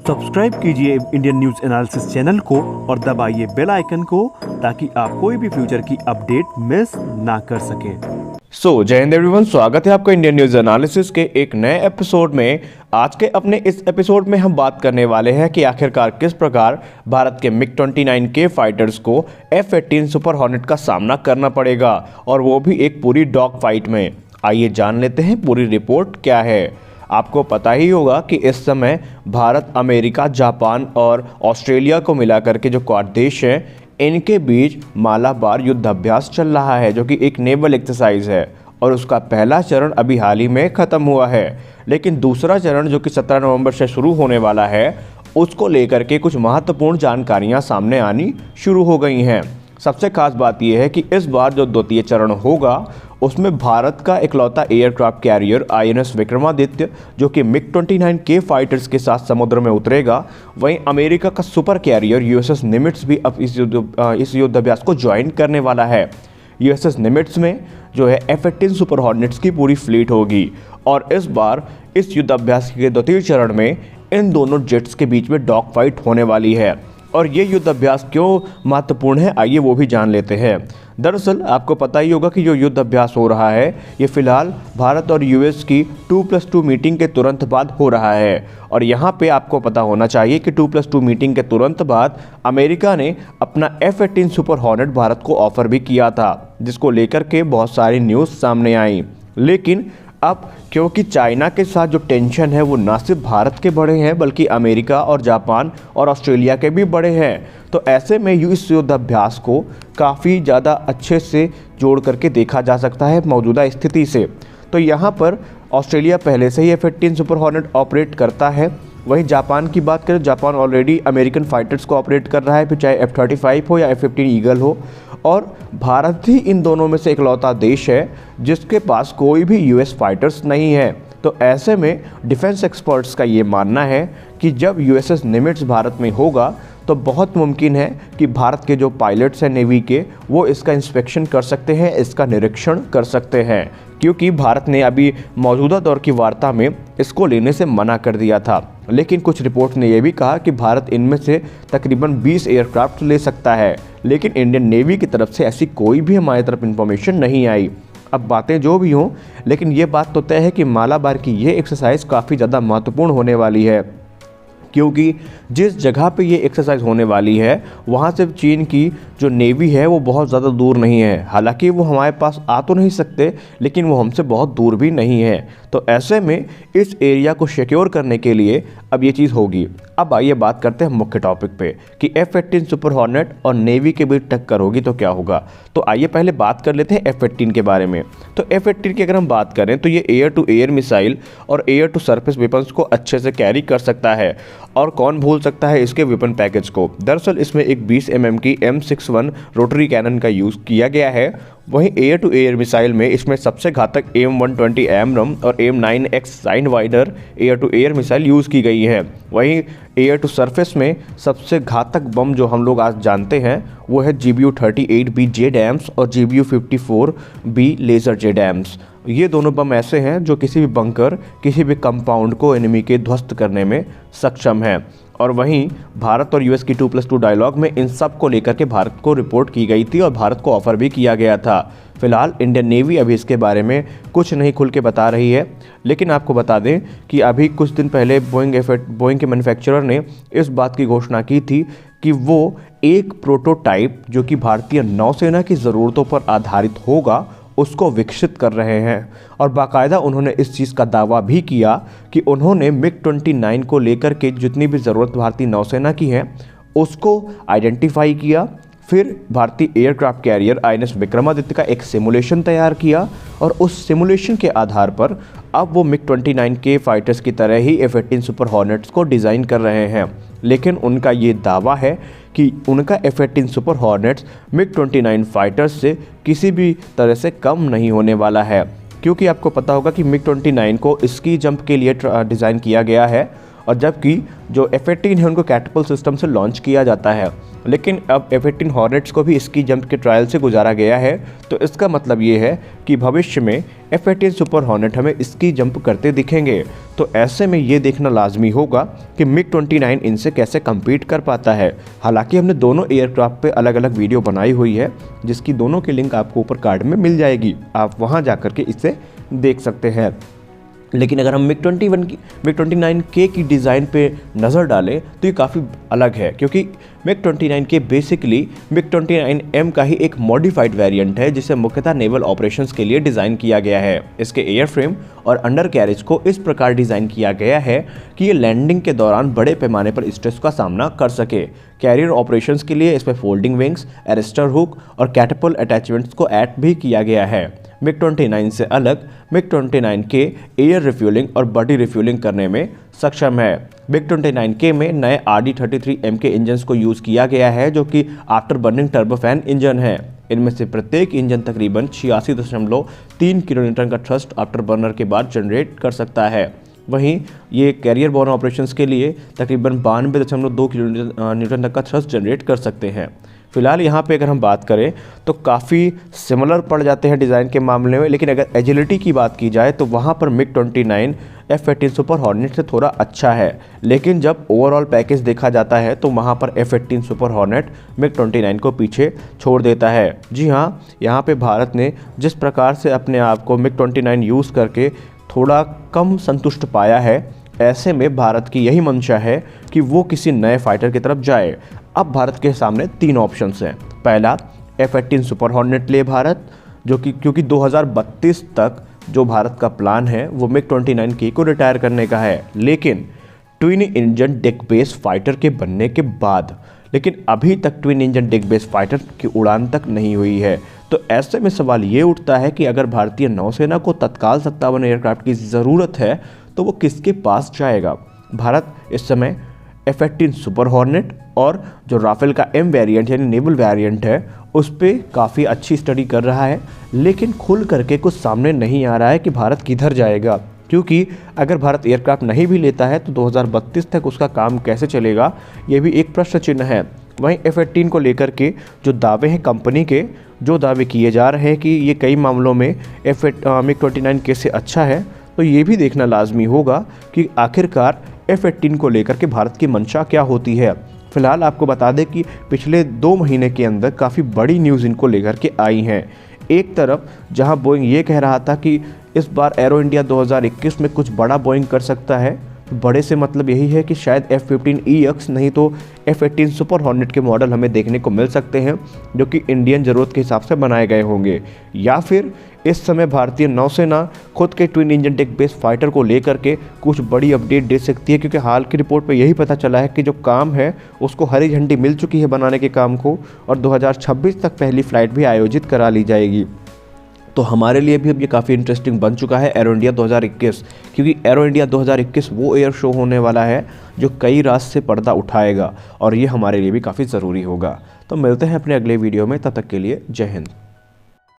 Subscribe कीजिए Indian news analysis channel को और दबाइए बेल आइकन को ताकि आप कोई भी फ्यूचर की अपडेट मिस ना कर सकें। जय हिंद एवरीवन, स्वागत है आपका इंडियन न्यूज एनालिसिस के एक नए एपिसोड में। आज के अपने इस एपिसोड में हम बात करने वाले हैं कि आखिरकार किस प्रकार भारत के मिग-29 के फाइटर्स को F-18 सुपर हॉर्नेट का सामना करना पड़ेगा, और वो भी एक पूरी डॉग फाइट में। आइए जान लेते हैं पूरी रिपोर्ट क्या है। आपको पता ही होगा कि इस समय भारत, अमेरिका, जापान और ऑस्ट्रेलिया को मिलाकर के जो क्वाड देश हैं, इनके बीच मालाबार युद्ध अभ्यास चल रहा है, जो कि एक नेवल एक्सरसाइज है और उसका पहला चरण अभी हाल ही में ख़त्म हुआ है। लेकिन दूसरा चरण जो कि 17 नवंबर से शुरू होने वाला है, उसको लेकर के कुछ महत्वपूर्ण जानकारियां सामने आनी शुरू हो गई हैं। सबसे खास बात यह है कि इस बार जो द्वितीय चरण होगा उसमें भारत का इकलौता एयरक्राफ्ट कैरियर INS विक्रमादित्य, जो कि मिग-29 के फाइटर्स के साथ समुद्र में उतरेगा, वहीं अमेरिका का सुपर कैरियर USS निमिट्ज भी अब इस युद्ध अभ्यास को ज्वाइन करने वाला है। USS निमिट्ज में जो है F-18 सुपर हॉर्नेट्स की पूरी फ्लीट होगी, और इस बार इस युद्ध अभ्यास के द्वितीय चरण में इन दोनों जेट्स के बीच में डॉग फाइट होने वाली है। और ये युद्ध अभ्यास क्यों महत्वपूर्ण है, आइए वो भी जान लेते हैं। दरअसल आपको पता ही होगा कि जो युद्ध अभ्यास हो रहा है, ये फिलहाल भारत और US की 2+2 मीटिंग के तुरंत बाद हो रहा है। और यहाँ पे आपको पता होना चाहिए कि 2+2 मीटिंग के तुरंत बाद अमेरिका ने अपना F-18 सुपर हॉर्नेट भारत को ऑफर भी किया था, जिसको लेकर के बहुत सारी न्यूज़ सामने आई। लेकिन अब क्योंकि चाइना के साथ जो टेंशन है वो ना सिर्फ भारत के बड़े हैं, बल्कि अमेरिका और जापान और ऑस्ट्रेलिया के भी बड़े हैं, तो ऐसे में इस युद्ध अभ्यास को काफ़ी ज़्यादा अच्छे से जोड़ करके देखा जा सकता है मौजूदा स्थिति से। तो यहाँ पर ऑस्ट्रेलिया पहले से ही F-18 सुपर हॉर्नेट ऑपरेट करता है। वहीं जापान की बात करें, जापान ऑलरेडी अमेरिकन फाइटर्स को ऑपरेट कर रहा है, फिर चाहे F-35 हो या F-15 ईगल हो। और भारत ही इन दोनों में से इकलौता देश है जिसके पास कोई भी US फाइटर्स नहीं है। तो ऐसे में डिफेंस एक्सपर्ट्स का ये मानना है कि जब USS निमिट्ज भारत में होगा तो बहुत मुमकिन है कि भारत के जो पायलट्स हैं नेवी के, वो इसका इंस्पेक्शन कर सकते हैं, इसका निरीक्षण कर सकते हैं, क्योंकि भारत ने अभी मौजूदा दौर की वार्ता में इसको लेने से मना कर दिया था। लेकिन कुछ रिपोर्ट ने यह भी कहा कि भारत इनमें से तकरीबन 20 एयरक्राफ्ट ले सकता है, लेकिन इंडियन नेवी की तरफ से ऐसी कोई भी हमारी तरफ इन्फॉर्मेशन नहीं आई। अब बातें जो भी हों, लेकिन ये बात तो तय है कि मालाबार की ये एक्सरसाइज काफ़ी ज़्यादा महत्वपूर्ण होने वाली है, क्योंकि जिस जगह पे ये एक्सरसाइज होने वाली है वहाँ से चीन की जो नेवी है वो बहुत ज़्यादा दूर नहीं है। हालांकि वो हमारे पास आ तो नहीं सकते, लेकिन वो हमसे बहुत दूर भी नहीं है। तो ऐसे में इस एरिया को सिक्योर करने के लिए अब ये चीज़ होगी। अब आइए बात करते हैं मुख्य टॉपिक पे कि F-18 सुपर हॉर्नेट और नेवी के बीच टक्कर होगी तो क्या होगा। तो आइए पहले बात कर लेते हैं F-18 के बारे में। तो F-18 की अगर हम बात करें तो ये एयर टू एयर मिसाइल और एयर टू सरफेस वेपन्स को अच्छे से कैरी कर सकता है, और कौन भूल सकता है इसके वेपन पैकेज को। दरअसल इसमें एक 20 mm की M61 रोटरी कैनन का यूज़ किया गया है। वहीं एयर टू एयर मिसाइल में इसमें सबसे घातक AIM-120 एमरम और AIM-9X Sidewinder air to air missile use की गई है। वहीं एयर टू सरफेस में सबसे घातक बम जो हम लोग आज जानते हैं वो है GBU-38B JDAMs और GBU-54B लेज़र JDAMs। ये दोनों बम ऐसे हैं जो किसी भी बंकर, किसी भी कंपाउंड को एनिमी के ध्वस्त करने में सक्षम हैं। और वहीं भारत और US की 2+2 डायलॉग में इन सब को लेकर के भारत को रिपोर्ट की गई थी और भारत को ऑफर भी किया गया था। फिलहाल इंडियन नेवी अभी इसके बारे में कुछ नहीं खुल के बता रही है, लेकिन आपको बता दें कि अभी कुछ दिन पहले बोइंग के मैन्युफैक्चरर ने इस बात की घोषणा की थी कि वो एक प्रोटोटाइप जो कि भारतीय नौसेना की ज़रूरतों पर आधारित होगा उसको विकसित कर रहे हैं। और बाकायदा उन्होंने इस चीज़ का दावा भी किया कि उन्होंने मिग-29 को लेकर के जितनी भी ज़रूरत भारतीय नौसेना की है उसको आइडेंटिफाई किया। फिर भारतीय एयरक्राफ्ट कैरियर INS विक्रमादित्य का एक सिमुलेशन तैयार किया, और उस सिमुलेशन के आधार पर अब वो मिग-29 के फाइटर्स की तरह ही F-18 सुपर हॉर्नेट्स को डिज़ाइन कर रहे हैं। लेकिन उनका ये दावा है कि उनका F-18 सुपर हॉर्नेट्स मिग-29 फाइटर्स से किसी भी तरह से कम नहीं होने वाला है, क्योंकि आपको पता होगा कि मिग-29 को स्की जंप के लिए डिज़ाइन किया गया है, और जबकि जो F-18 है उनको कैटapult सिस्टम से लॉन्च किया जाता है। लेकिन अब F-18 हॉर्नेट्स को भी इसकी जंप के ट्रायल से गुजारा गया है, तो इसका मतलब ये है कि भविष्य में F-18 सुपर हॉर्नेट हमें इसकी जंप करते दिखेंगे। तो ऐसे में ये देखना लाजमी होगा कि MiG-29 इनसे कैसे कम्पीट कर पाता है। हालांकि हमने दोनों एयरक्राफ्ट पे अलग अलग वीडियो बनाई हुई है, जिसकी दोनों की लिंक आपको ऊपर कार्ड में मिल जाएगी, आप वहाँ जा कर के इसे देख सकते हैं। लेकिन अगर हम MiG-29K की डिज़ाइन पे नज़र डालें तो ये काफ़ी अलग है, क्योंकि MiG-29K बेसिकली MiG-29M का ही एक मॉडिफाइड वेरिएंट है, जिसे मुख्यतः नेवल ऑपरेशंस के लिए डिज़ाइन किया गया है। इसके एयरफ्रेम और अंडर कैरेज को इस प्रकार डिज़ाइन किया गया है कि ये लैंडिंग के दौरान बड़े पैमाने पर स्ट्रेस का सामना कर सके। कैरियर ऑपरेशंस के लिए इसमें फोल्डिंग विंग्स, एरेस्टर हुक और कैटapult अटैचमेंट्स को ऐड भी किया गया है। MiG-29 से अलग MiG-29K एयर रिफ्यूलिंग और बॉडी रिफ्यूलिंग करने में सक्षम है। MiG-29K में नए RD-33M के इंजन्स को यूज़ किया गया है, जो कि आफ्टर बर्निंग टर्बोफैन इंजन है। इनमें से प्रत्येक इंजन तकरीबन 86.3 किलोन्यूटन का थ्रस्ट आफ्टर बर्नर के बाद जनरेट कर सकता है। वहीं ये कैरियर बोर्न ऑपरेशंस के लिए तकरीबन 92.2 किलोन्यूटन तक का थ्रस्ट जनरेट कर सकते हैं। फिलहाल यहाँ पे अगर हम बात करें तो काफ़ी सिमिलर पड़ जाते हैं डिज़ाइन के मामले में, लेकिन अगर एजिलिटी की बात की जाए तो वहाँ पर MiG-29 F-18 सुपर हॉर्नेट से थोड़ा अच्छा है। लेकिन जब ओवरऑल पैकेज देखा जाता है तो वहाँ पर F-18 सुपर हॉर्नेट MiG-29 को पीछे छोड़ देता है। जी हाँ, यहाँ पे भारत ने जिस प्रकार से अपने आप को MiG-29 यूज़ करके थोड़ा कम संतुष्ट पाया है, ऐसे में भारत की यही मंशा है कि वो किसी नए फाइटर की तरफ जाए। अब भारत के सामने 3 ऑप्शंस हैं। पहला, F-18 सुपर हॉर्नेट ले भारत, जो कि क्योंकि 2032 तक जो भारत का प्लान है वो MiG-29K को रिटायर करने का है, लेकिन twin engine deck base fighter के बनने के बाद। लेकिन अभी तक twin engine deck base fighter की उड़ान तक नहीं हुई है। तो ऐसे में सवाल ये उठता है कि अगर भारतीय नौसेना को तत्काल 57 एयरक्राफ्ट की ज़रूरत है तो वो किसके पास जाएगा। भारत इस समय F-18 सुपर हॉर्नेट और जो राफेल का M वेरिएंट यानी नेवल वेरिएंट है उस पर काफ़ी अच्छी स्टडी कर रहा है, लेकिन खुल करके कुछ सामने नहीं आ रहा है कि भारत किधर जाएगा। क्योंकि अगर भारत एयरक्राफ्ट नहीं भी लेता है तो 2032 तक उसका काम कैसे चलेगा, ये भी एक प्रश्न चिन्ह है। वहीं F-18 को लेकर के जो दावे हैं कंपनी के, जो दावे किए जा रहे हैं कि ये कई मामलों में MiG-29K से अच्छा है, तो ये भी देखना लाजमी होगा कि आखिरकार F-18 को लेकर के भारत की मंशा क्या होती है। फिलहाल आपको बता दें कि पिछले 2 महीने के अंदर काफ़ी बड़ी न्यूज़ इनको लेकर के आई हैं। एक तरफ जहां बोइंग ये कह रहा था कि इस बार एरो इंडिया 2021 में कुछ बड़ा बोइंग कर सकता है, बड़े से मतलब यही है कि शायद F-15EX नहीं तो F-18 सुपर हॉर्नेट के मॉडल हमें देखने को मिल सकते हैं, जो कि इंडियन ज़रूरत के हिसाब से बनाए गए होंगे। या फिर इस समय भारतीय नौसेना खुद के twin engine deck base fighter को लेकर के कुछ बड़ी अपडेट दे सकती है, क्योंकि हाल की रिपोर्ट पे यही पता चला है कि जो काम है उसको हरी झंडी मिल चुकी है बनाने के काम को, और 2026 तक पहली फ़्लाइट भी आयोजित करा ली जाएगी। तो हमारे लिए भी अब ये काफ़ी इंटरेस्टिंग बन चुका है एरो इंडिया 2021, क्योंकि एरो इंडिया 2021 वो एयर शो होने वाला है जो कई रात से पर्दा उठाएगा, और ये हमारे लिए भी काफ़ी ज़रूरी होगा। तो मिलते हैं अपने अगले वीडियो में, तब तक के लिए जय हिंद।